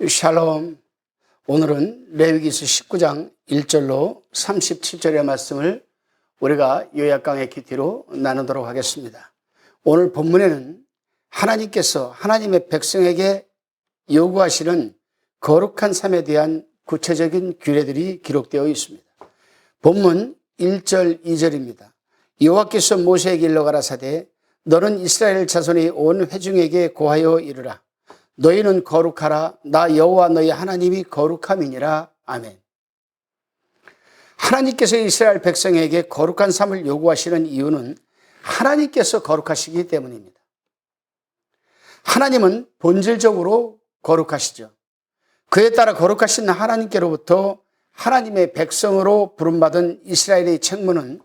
샬롬. 오늘은 레위기서 19장 1절로 37절의 말씀을 우리가 요약강의 큐티로 나누도록 하겠습니다. 오늘 본문에는 하나님께서 하나님의 백성에게 요구하시는 거룩한 삶에 대한 구체적인 규례들이 기록되어 있습니다. 본문 1절 2절입니다. 여호와께서 모세에게 일러 가라사대 너는 이스라엘 자손의 온 회중에게 고하여 이르라. 너희는 거룩하라. 나 여호와 너희 하나님이 거룩함이니라. 아멘. 하나님께서 이스라엘 백성에게 거룩한 삶을 요구하시는 이유는 하나님께서 거룩하시기 때문입니다. 하나님은 본질적으로 거룩하시죠. 그에 따라 거룩하신 하나님께로부터 하나님의 백성으로 부름받은 이스라엘의 책무는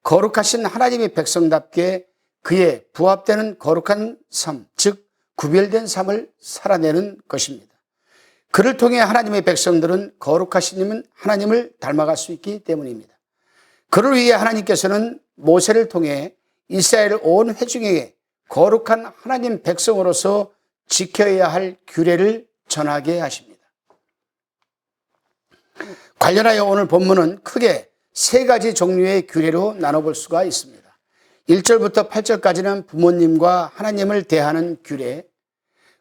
거룩하신 하나님의 백성답게 그에 부합되는 거룩한 삶, 즉 구별된 삶을 살아내는 것입니다. 그를 통해 하나님의 백성들은 거룩하신 하나님을 닮아갈 수 있기 때문입니다. 그를 위해 하나님께서는 모세를 통해 이스라엘 온 회중에게 거룩한 하나님 백성으로서 지켜야 할 규례를 전하게 하십니다. 관련하여 오늘 본문은 크게 세 가지 종류의 규례로 나눠볼 수가 있습니다. 1절부터 8절까지는 부모님과 하나님을 대하는 규례,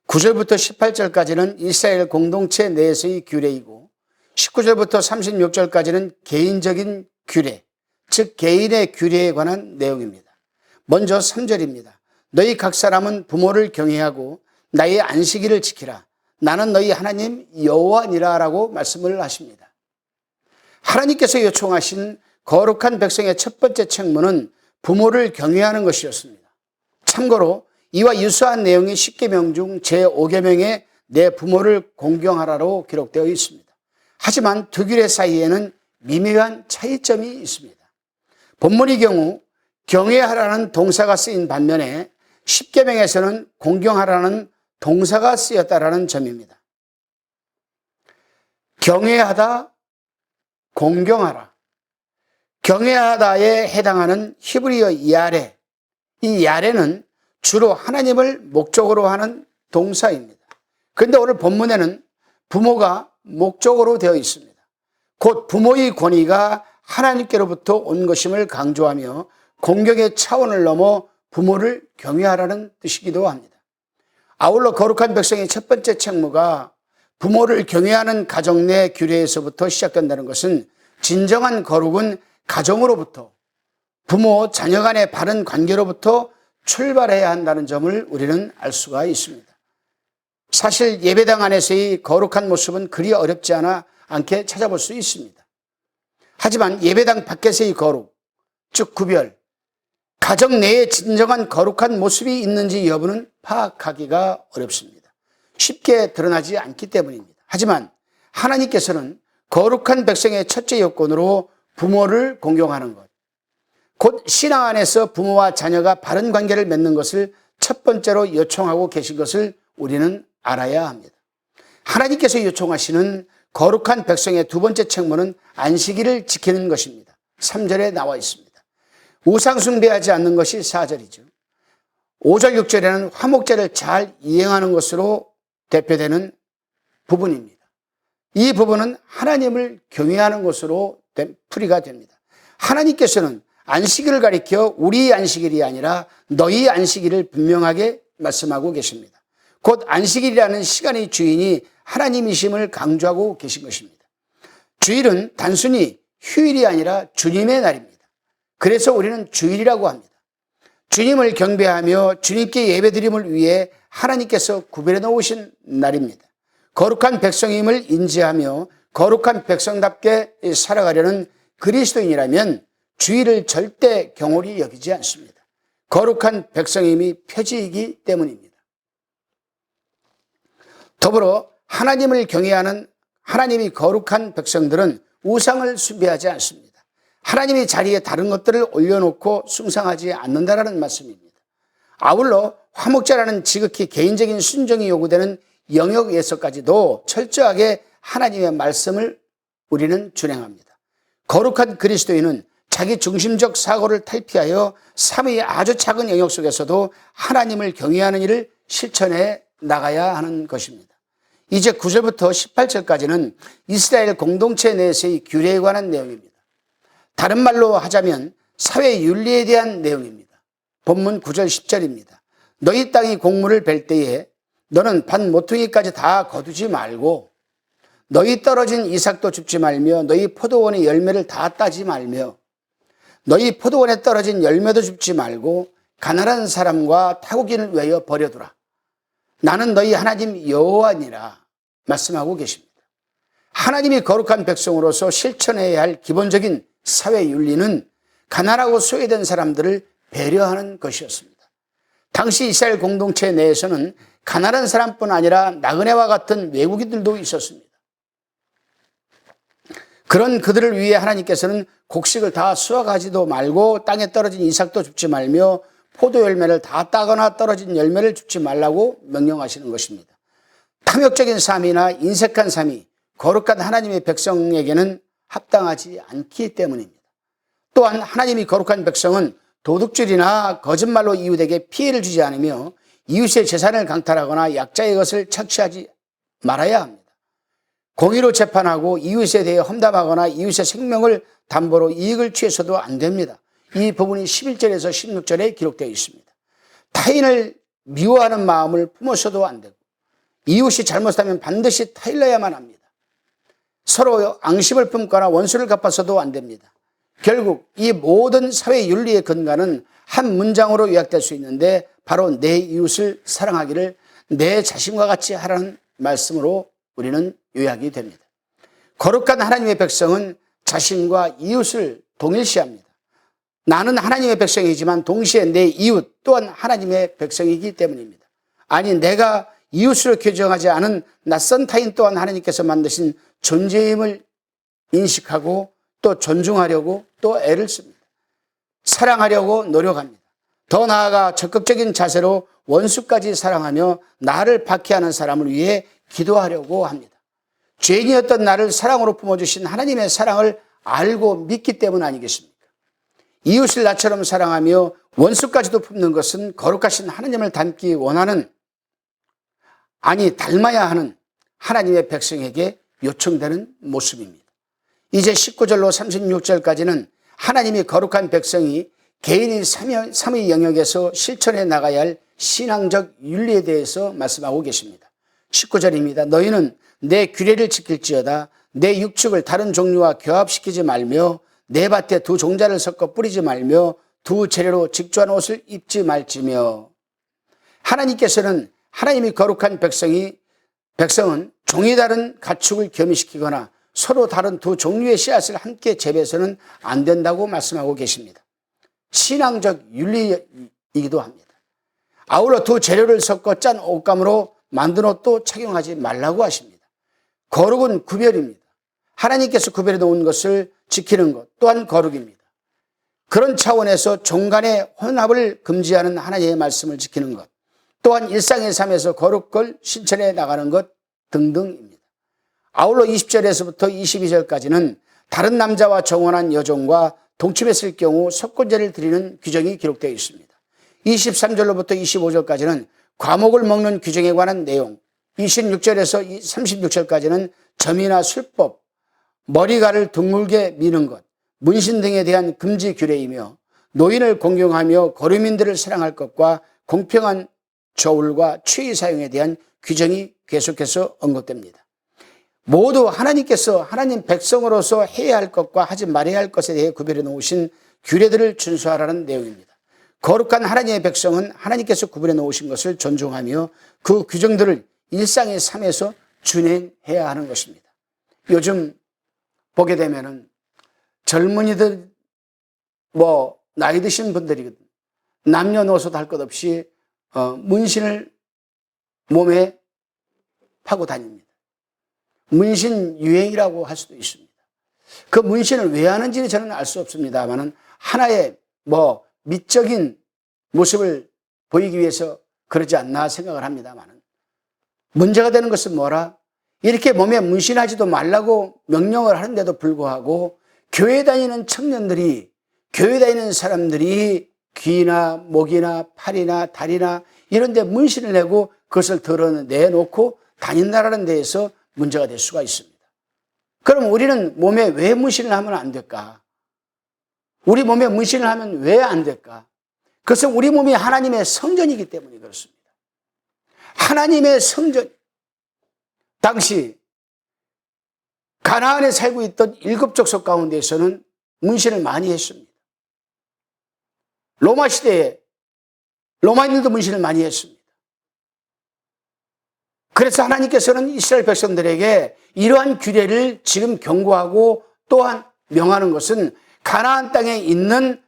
9절부터 18절까지는 이스라엘 공동체 내에서의 규례이고 19절부터 36절까지는 개인적인 규례, 즉 개인의 규례에 관한 내용입니다. 먼저 3절입니다. 너희 각 사람은 부모를 경외하고 나의 안식일을 지키라. 나는 너희 하나님 여호와니라 라고 말씀을 하십니다. 하나님께서 요청하신 거룩한 백성의 첫 번째 책무는 부모를 경외하는 것이었습니다. 참고로 이와 유사한 내용이 10계명 중 제5계명에 내 부모를 공경하라로 기록되어 있습니다. 하지만 두 규례 사이에는 미묘한 차이점이 있습니다. 본문의 경우 경외하라는 동사가 쓰인 반면에 10계명에서는 공경하라는 동사가 쓰였다라는 점입니다. 경외하다, 공경하라. 경외하다에 해당하는 히브리어 야레, 이 야레는 주로 하나님을 목적으로 하는 동사입니다. 그런데 오늘 본문에는 부모가 목적으로 되어 있습니다. 곧 부모의 권위가 하나님께로부터 온 것임을 강조하며 공경의 차원을 넘어 부모를 경외하라는 뜻이기도 합니다. 아울러 거룩한 백성의 첫 번째 책무가 부모를 경외하는 가정 내 규례에서부터 시작된다는 것은 진정한 거룩은 가정으로부터 부모, 자녀 간의 바른 관계로부터 출발해야 한다는 점을 우리는 알 수가 있습니다. 사실 예배당 안에서의 거룩한 모습은 그리 어렵지 않게 찾아볼 수 있습니다. 하지만 예배당 밖에서의 거룩, 즉 구별, 가정 내에 진정한 거룩한 모습이 있는지 여부는 파악하기가 어렵습니다. 쉽게 드러나지 않기 때문입니다. 하지만 하나님께서는 거룩한 백성의 첫째 요건으로 부모를 공경하는 것, 곧 신앙 안에서 부모와 자녀가 바른 관계를 맺는 것을 첫 번째로 요청하고 계신 것을 우리는 알아야 합니다. 하나님께서 요청하시는 거룩한 백성의 두 번째 책무는 안식일을 지키는 것입니다. 3절에 나와 있습니다. 우상 숭배하지 않는 것이 4절이죠. 5절, 6절에는 화목제를 잘 이행하는 것으로 대표되는 부분입니다. 이 부분은 하나님을 경외하는 것으로 풀이가 됩니다. 하나님께서는 안식일을 가리켜 우리 안식일이 아니라 너희 안식일을 분명하게 말씀하고 계십니다. 곧 안식일이라는 시간의 주인이 하나님이심을 강조하고 계신 것입니다. 주일은 단순히 휴일이 아니라 주님의 날입니다. 그래서 우리는 주일이라고 합니다. 주님을 경배하며 주님께 예배드림을 위해 하나님께서 구별해 놓으신 날입니다. 거룩한 백성임을 인지하며 거룩한 백성답게 살아가려는 그리스도인이라면 주일을 절대 경홀히 여기지 않습니다. 거룩한 백성임이 표지이기 때문입니다. 더불어 하나님을 경외하는 하나님이 거룩한 백성들은 우상을 숭배하지 않습니다. 하나님의 자리에 다른 것들을 올려놓고 숭상하지 않는다라는 말씀입니다. 아울러 화목제라는 지극히 개인적인 순종이 요구되는 영역에서까지도 철저하게 하나님의 말씀을 우리는 준행합니다. 거룩한 그리스도인은 자기 중심적 사고를 탈피하여 삶의 아주 작은 영역 속에서도 하나님을 경외하는 일을 실천해 나가야 하는 것입니다. 이제 9절부터 18절까지는 이스라엘 공동체 내에서의 규례에 관한 내용입니다. 다른 말로 하자면 사회 윤리에 대한 내용입니다. 본문 9절 10절입니다. 너희 땅이 곡물을 벨 때에 너는 밭 모퉁이까지 다 거두지 말고 너희 떨어진 이삭도 줍지 말며 너희 포도원의 열매를 다 따지 말며 너희 포도원에 떨어진 열매도 줍지 말고 가난한 사람과 타국인을 위하여 버려두라. 나는 너희 하나님 여호와니라 말씀하고 계십니다. 하나님이 거룩한 백성으로서 실천해야 할 기본적인 사회 윤리는 가난하고 소외된 사람들을 배려하는 것이었습니다. 당시 이스라엘 공동체 내에서는 가난한 사람뿐 아니라 나그네와 같은 외국인들도 있었습니다. 그런 그들을 위해 하나님께서는 곡식을 다 수확하지도 말고 땅에 떨어진 이삭도 줍지 말며 포도 열매를 다 따거나 떨어진 열매를 줍지 말라고 명령하시는 것입니다. 탐욕적인 삶이나 인색한 삶이 거룩한 하나님의 백성에게는 합당하지 않기 때문입니다. 또한 하나님이 거룩한 백성은 도둑질이나 거짓말로 이웃에게 피해를 주지 않으며 이웃의 재산을 강탈하거나 약자의 것을 착취하지 말아야 합니다. 공의로 재판하고 이웃에 대해 험담하거나 이웃의 생명을 담보로 이익을 취해서도 안 됩니다. 이 부분이 11절에서 16절에 기록되어 있습니다. 타인을 미워하는 마음을 품어서도 안 되고 이웃이 잘못하면 반드시 타일러야만 합니다. 서로 앙심을 품거나 원수를 갚아서도 안 됩니다. 결국 이 모든 사회 윤리의 근간은 한 문장으로 요약될 수 있는데 바로 내 이웃을 사랑하기를 내 자신과 같이 하라는 말씀으로 우리는 요약이 됩니다. 거룩한 하나님의 백성은 자신과 이웃을 동일시합니다. 나는 하나님의 백성이지만 동시에 내 이웃 또한 하나님의 백성이기 때문입니다. 아니 내가 이웃으로 규정하지 않은 낯선 타인 또한 하나님께서 만드신 존재임을 인식하고 또 존중하려고 또 애를 씁니다. 사랑하려고 노력합니다. 더 나아가 적극적인 자세로 원수까지 사랑하며 나를 박해하는 사람을 위해 기도하려고 합니다. 죄인이었던 나를 사랑으로 품어주신 하나님의 사랑을 알고 믿기 때문 아니겠습니까? 이웃을 나처럼 사랑하며 원수까지도 품는 것은 거룩하신 하나님을 닮기 원하는 아니 닮아야 하는 하나님의 백성에게 요청되는 모습입니다. 이제 19절로 36절까지는 하나님이 거룩한 백성이 개인의 삼위 영역에서 실천해 나가야 할 신앙적 윤리에 대해서 말씀하고 계십니다. 19절입니다. 너희는 내 규례를 지킬지어다. 내 육축을 다른 종류와 교합시키지 말며 내 밭에 두 종자를 섞어 뿌리지 말며 두 재료로 직조한 옷을 입지 말지며. 하나님께서는 하나님이 거룩한 백성은 종이 다른 가축을 겸유시키거나 서로 다른 두 종류의 씨앗을 함께 재배해서는 안 된다고 말씀하고 계십니다. 신앙적 윤리이기도 합니다. 아울러 두 재료를 섞어 짠 옷감으로 만든 옷도 착용하지 말라고 하십니다. 거룩은 구별입니다. 하나님께서 구별해 놓은 것을 지키는 것 또한 거룩입니다. 그런 차원에서 종간의 혼합을 금지하는 하나님의 말씀을 지키는 것 또한 일상의 삶에서 거룩을 실천해 나가는 것 등등입니다. 아울러 20절에서부터 22절까지는 다른 남자와 정혼한 여종과 동침했을 경우 속건제를 드리는 규정이 기록되어 있습니다. 23절로부터 25절까지는 과목을 먹는 규정에 관한 내용, 26절에서 36절까지는 점이나 술법, 머리가를 둥글게 미는 것, 문신 등에 대한 금지 규례이며 노인을 공경하며 거류민들을 사랑할 것과 공평한 저울과 추의 사용에 대한 규정이 계속해서 언급됩니다. 모두 하나님께서 하나님 백성으로서 해야 할 것과 하지 말아야 할 것에 대해 구별해 놓으신 규례들을 준수하라는 내용입니다. 거룩한 하나님의 백성은 하나님께서 구별해 놓으신 것을 존중하며 그 규정들을 일상의 삶에서 준행해야 하는 것입니다. 요즘 보게 되면은 젊은이들 나이 드신 분들이거든. 남녀노소 할 것 없이 문신을 몸에 파고 다닙니다. 문신 유행이라고 할 수도 있습니다. 그 문신을 왜 하는지는 저는 알 수 없습니다만은 하나의 미적인 모습을 보이기 위해서 그러지 않나 생각을 합니다만은 문제가 되는 것은 뭐라? 이렇게 몸에 문신하지도 말라고 명령을 하는데도 불구하고 교회 다니는 청년들이 교회 다니는 사람들이 귀나 목이나 팔이나 다리나 이런 데 문신을 내고 그것을 드러내놓고 다닌다는 데에서 문제가 될 수가 있습니다. 그럼 우리는 몸에 왜 문신을 하면 안 될까? 우리 몸에 문신을 하면 왜 안 될까? 그것은 우리 몸이 하나님의 성전이기 때문에 그렇습니다. 하나님의 성전. 당시 가나안에 살고 있던 7족속 가운데에서는 문신을 많이 했습니다. 로마 시대에 로마인들도 문신을 많이 했습니다. 그래서 하나님께서는 이스라엘 백성들에게 이러한 규례를 지금 경고하고 또한 명하는 것은 가나안 땅에 있는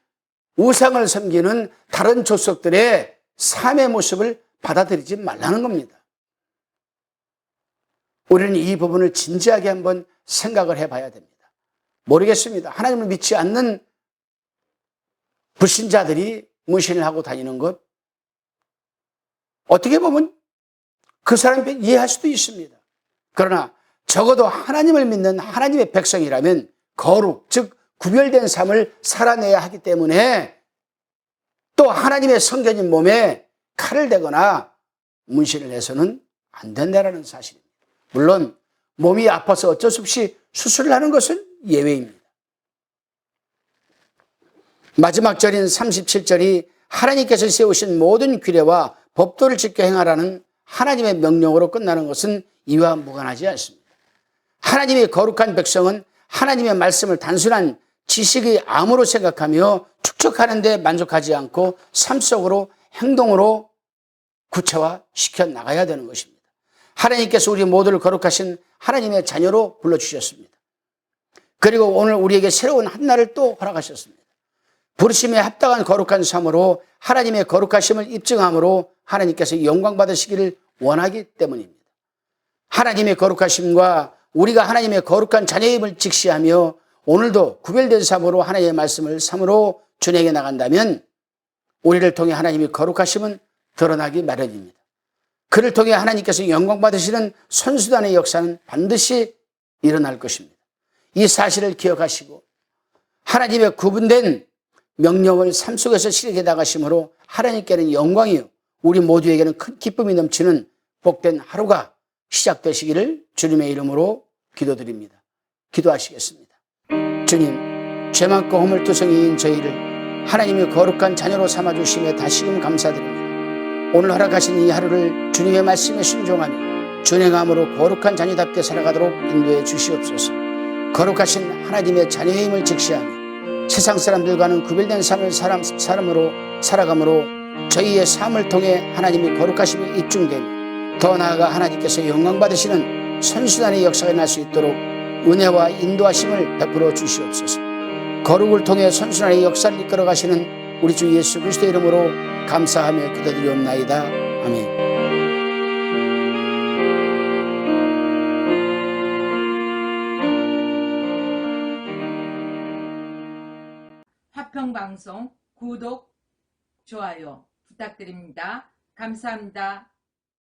우상을 섬기는 다른 족속들의 삶의 모습을 받아들이지 말라는 겁니다. 우리는 이 부분을 진지하게 한번 생각을 해봐야 됩니다. 모르겠습니다. 하나님을 믿지 않는 불신자들이 문신을 하고 다니는 것, 어떻게 보면 그 사람이 이해할 수도 있습니다. 그러나 적어도 하나님을 믿는 하나님의 백성이라면 거룩, 즉 구별된 삶을 살아내야 하기 때문에 또 하나님의 성전인 몸에 칼을 대거나 문신을 해서는 안 된다는 사실입니다. 물론 몸이 아파서 어쩔 수 없이 수술을 하는 것은 예외입니다. 마지막 절인 37절이 하나님께서 세우신 모든 규례와 법도를 지켜 행하라는 하나님의 명령으로 끝나는 것은 이와 무관하지 않습니다. 하나님의 거룩한 백성은 하나님의 말씀을 단순한 지식의 암으로 생각하며 축적하는 데 만족하지 않고 삶 속으로 행동으로 구체화시켜 나가야 되는 것입니다. 하나님께서 우리 모두를 거룩하신 하나님의 자녀로 불러주셨습니다. 그리고 오늘 우리에게 새로운 한 날을 또 허락하셨습니다. 부르심에 합당한 거룩한 삶으로 하나님의 거룩하심을 입증함으로 하나님께서 영광 받으시기를 원하기 때문입니다. 하나님의 거룩하심과 우리가 하나님의 거룩한 자녀임을 직시하며 오늘도 구별된 삶으로 하나님의 말씀을 삶으로 준행해 나간다면 우리를 통해 하나님의 거룩하심은 드러나기 마련입니다. 그를 통해 하나님께서 영광 받으시는 선수단의 역사는 반드시 일어날 것입니다. 이 사실을 기억하시고 하나님의 구분된 명령을 삶 속에서 실행해 나가심으로 하나님께는 영광이요 우리 모두에게는 큰 기쁨이 넘치는 복된 하루가 시작되시기를 주님의 이름으로 기도드립니다. 기도하시겠습니다. 주님, 죄 많고 허물투성이인 저희를 하나님의 거룩한 자녀로 삼아주심에 다시금 감사드립니다. 오늘 허락하신 이 하루를 주님의 말씀에 순종하며 준행함으로 거룩한 자녀답게 살아가도록 인도해 주시옵소서. 거룩하신 하나님의 자녀임을 직시하며 세상 사람들과는 구별된 삶을 사람으로 살아감으로 저희의 삶을 통해 하나님의 거룩하심이 입증되며 더 나아가 하나님께서 영광 받으시는 선수단의 역사가 날 수 있도록 은혜와 인도하심을 베풀어 주시옵소서. 거룩을 통해 선수단의 역사를 이끌어 가시는 우리 주 예수 그리스도의 이름으로 감사하며 기도드리옵나이다. 아멘. 화평방송 구독, 좋아요 부탁드립니다. 감사합니다.